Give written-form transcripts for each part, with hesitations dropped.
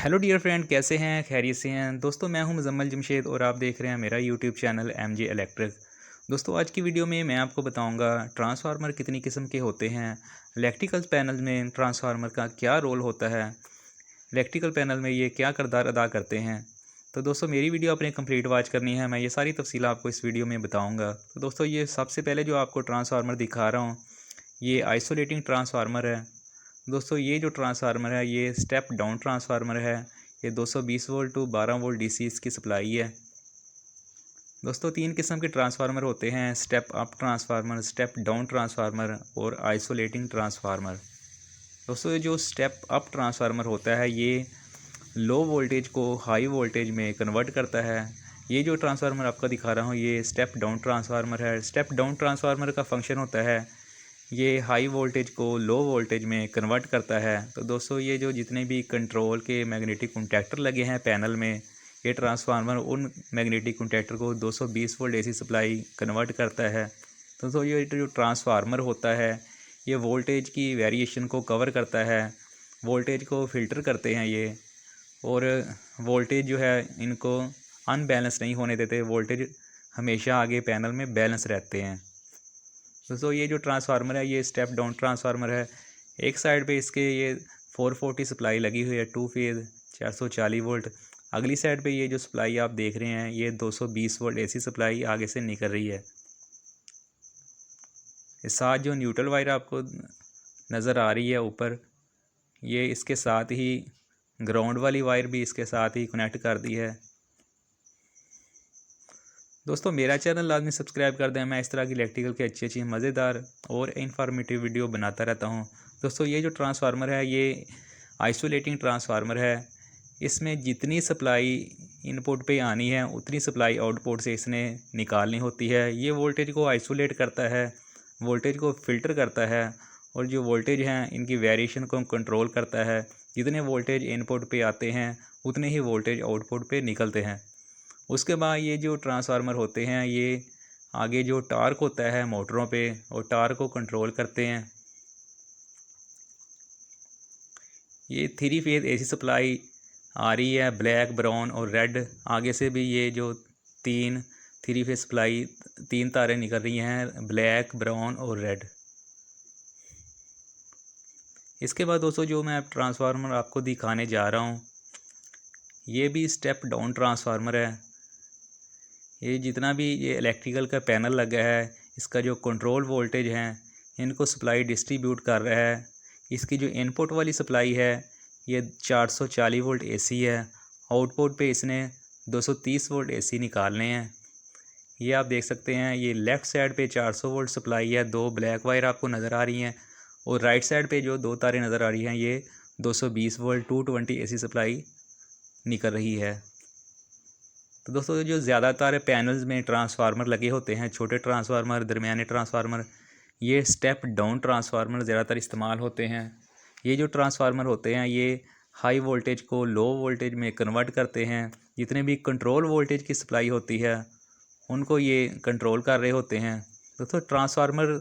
Hello dear friend, कैसे हैं? खैरियत से हैं? दोस्तों, मैं हूं मुजम्मल जमशेद और आप देख रहे हैं मेरा यूट्यूब चैनल एमजे इलेक्ट्रिक। दोस्तों, आज की वीडियो में मैं आपको बताऊंगा ट्रांसफार्मर कितनी किस्म के होते हैं, इलेक्ट्रिकल पैनल में ट्रांसफार्मर का क्या रोल होता है, इलेक्ट्रिकल पैनल में ये क्या किरदार अदा करते हैं। तो दोस्तों, मेरी वीडियो आपने कंप्लीट वॉच करनी है। मैं ये सारी तफसील आपको इस वीडियो में बताऊँगा। तो दोस्तों, ये सबसे पहले जो आपको ट्रांसफार्मर दिखा रहा हूँ, ये आइसोलेटिंग ट्रांसफार्मर है। दोस्तों, ये जो ट्रांसफार्मर है ये स्टेप डाउन ट्रांसफार्मर है। ये 220 वोल्ट टू 12 वोल्ट डीसी इसकी सप्लाई है। दोस्तों, तीन किस्म के ट्रांसफार्मर होते हैं: step up transformer, step down transformer और आइसोलेटिंग ट्रांसफार्मर। दोस्तों, ये जो स्टेप अप ट्रांसफार्मर होता है ये लो वोल्टेज को हाई वोल्टेज में कन्वर्ट करता है। ये जो ट्रांसफार्मर आपका दिखा रहा हूँ ये स्टेप डाउन ट्रांसफार्मर है। स्टेप डाउन ट्रांसफार्मर का फंक्शन होता है ये हाई वोल्टेज को लो वोल्टेज में कन्वर्ट करता है। तो दोस्तों, ये जो जितने भी कंट्रोल के मैग्नेटिक कॉन्टैक्टर लगे हैं पैनल में, ये ट्रांसफार्मर उन मैग्नेटिक कॉन्टैक्टर को 220 वोल्ट एसी सप्लाई कन्वर्ट करता है। तो दोस्तों, ये जो ट्रांसफार्मर होता है ये वोल्टेज की वेरिएशन को कवर करता है, वोल्टेज को फ़िल्टर करते हैं ये, और वोल्टेज जो है इनको अनबैलेंस नहीं होने देते। वोल्टेज हमेशा आगे पैनल में बैलेंस रहते हैं। दोस्तों, ये जो ट्रांसफार्मर है ये स्टेप डाउन ट्रांसफार्मर है। एक साइड पे इसके ये 440 सप्लाई लगी हुई है, टू फेज़ 440 वोल्ट। अगली साइड पे ये जो सप्लाई आप देख रहे हैं ये 220 वोल्ट एसी सप्लाई आगे से निकल रही है। इस साथ जो न्यूट्रल वायर आपको नज़र आ रही है ऊपर, ये इसके साथ ही ग्राउंड वाली वायर भी इसके साथ ही कनेक्ट कर दी है। दोस्तों, मेरा चैनल लाजमी सब्सक्राइब कर दें। मैं इस तरह की इलेक्ट्रिकल की अच्छी अच्छी मज़ेदार और इन्फॉर्मेटिव वीडियो बनाता रहता हूं। दोस्तों, ये जो ट्रांसफार्मर है ये आइसोलेटिंग ट्रांसफार्मर है। इसमें जितनी सप्लाई इनपुट पे आनी है उतनी सप्लाई आउटपुट से इसने निकालनी होती है। ये वोल्टेज को आइसोलेट करता है, वोल्टेज को फ़िल्टर करता है, और जो वोल्टेज हैं इनकी वेरिएशन को कंट्रोल करता है। जितने वोल्टेज इनपुट पे आते हैं उतने ही वोल्टेज आउटपुट पे निकलते हैं। उसके बाद ये जो ट्रांसफार्मर होते हैं ये आगे जो टार्क होता है मोटरों पे, और टार्क को कंट्रोल करते हैं। ये थ्री फेज़ एसी सप्लाई आ रही है, ब्लैक, ब्राउन और रेड। आगे से भी ये जो तीन थ्री फेज़ सप्लाई, तीन तारें निकल रही हैं, ब्लैक, ब्राउन और रेड। इसके बाद दोस्तों, जो मैं ट्रांसफार्मर आपको दिखाने जा रहा हूँ ये भी स्टेप डाउन ट्रांसफार्मर है। ये जितना भी ये इलेक्ट्रिकल का पैनल लगा है इसका जो कंट्रोल वोल्टेज हैं इनको सप्लाई डिस्ट्रीब्यूट कर रहा है। इसकी जो इनपुट वाली सप्लाई है ये 440 वोल्ट एसी है। आउटपुट पे इसने 230 वोल्ट एसी निकालने हैं। ये आप देख सकते हैं, ये लेफ़्ट साइड पे 400 वोल्ट सप्लाई है, दो ब्लैक वायर आपको नज़र आ रही हैं, और राइट साइड पे जो दो तारें नज़र आ रही हैं ये 220 वोल्ट 220 एसी सप्लाई निकल रही है। तो दोस्तों, जो ज़्यादातर पैनल्स में ट्रांसफार्मर लगे होते हैं, छोटे ट्रांसफार्मर, दरमियाने ट्रांसफार्मर, ये स्टेप डाउन ट्रांसफार्मर ज़्यादातर इस्तेमाल होते हैं। ये जो ट्रांसफार्मर होते हैं ये हाई वोल्टेज को लो वोल्टेज में कन्वर्ट करते हैं। जितने भी कंट्रोल वोल्टेज की सप्लाई होती है उनको ये कंट्रोल कर रहे होते हैं। दोस्तों, ट्रांसफार्मर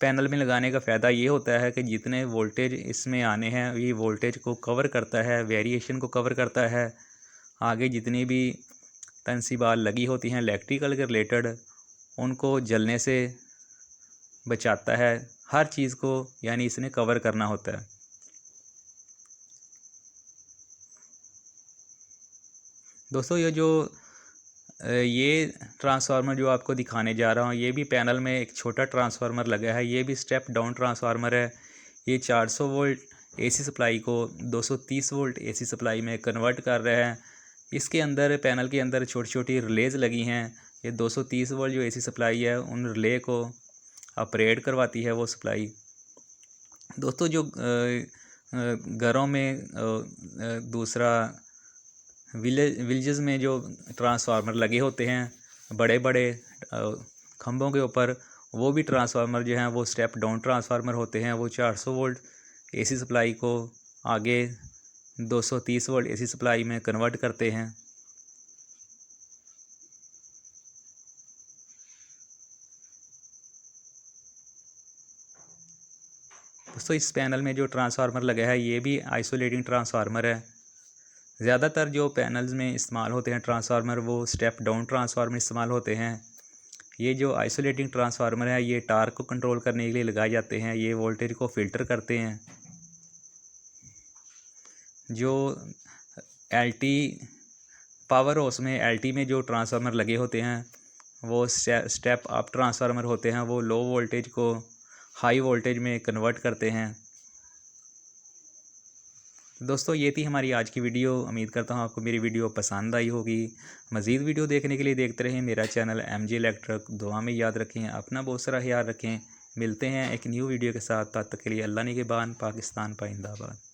पैनल में लगाने का फ़ायदा ये होता है कि जितने वोल्टेज इसमें आने हैं ये वोल्टेज को कवर करता है, वेरिएशन को कवर करता है। आगे जितनी भी तनसीबात लगी होती हैं इलेक्ट्रिकल के रिलेटेड उनको जलने से बचाता है। हर चीज़ को यानी इसने कवर करना होता है। दोस्तों, ये ट्रांसफार्मर जो आपको दिखाने जा रहा हूँ ये भी पैनल में एक छोटा ट्रांसफार्मर लगा है। ये भी स्टेप डाउन ट्रांसफार्मर है। ये 400 वोल्ट एसी सप्लाई को 230 वोल्ट एसी सप्लाई में कन्वर्ट कर रहा है। इसके अंदर, पैनल के अंदर छोटी छोटी रिलेज लगी हैं। ये 230 वोल्ट जो एसी सप्लाई है उन रिले को ऑपरेट करवाती है वो सप्लाई। दोस्तों, जो घरों में दूसरा विलेजेस में जो ट्रांसफार्मर लगे होते हैं बड़े बड़े खंभों के ऊपर, वो भी ट्रांसफार्मर जो हैं वो स्टेप डाउन ट्रांसफार्मर होते हैं। वो 400 वोल्ट एसी सप्लाई को आगे 230 वोल्ट एसी सप्लाई में कन्वर्ट करते हैं। दोस्तों, इस पैनल में जो ट्रांसफार्मर लगा है ये भी आइसोलेटिंग ट्रांसफार्मर है। ज़्यादातर जो पैनल्स में इस्तेमाल होते हैं ट्रांसफार्मर वो स्टेप डाउन ट्रांसफार्मर इस्तेमाल होते हैं। ये जो आइसोलेटिंग ट्रांसफार्मर है ये टार्क को कंट्रोल करने के लिए लगाए जाते हैं। ये वोल्टेज को फ़िल्टर करते हैं। जो एलटी पावर हाउस में एलटी में जो ट्रांसफार्मर लगे होते हैं वो स्टेप अप ट्रांसफार्मर होते हैं। वो लो वोल्टेज को हाई वोल्टेज में कन्वर्ट करते हैं। दोस्तों ये थी हमारी आज की वीडियो। उम्मीद करता हूँ आपको मेरी वीडियो पसंद आई होगी। मज़ीद वीडियो देखने के लिए देखते रहें मेरा चैनल MG इलेक्ट्रिक। दुआ में याद रखें, अपना बहुत सारा ख्याल रखें। मिलते हैं एक न्यू वीडियो के साथ। तब तक के लिए अल्लाह निगहबान। पाकिस्तान पाइंदाबाद।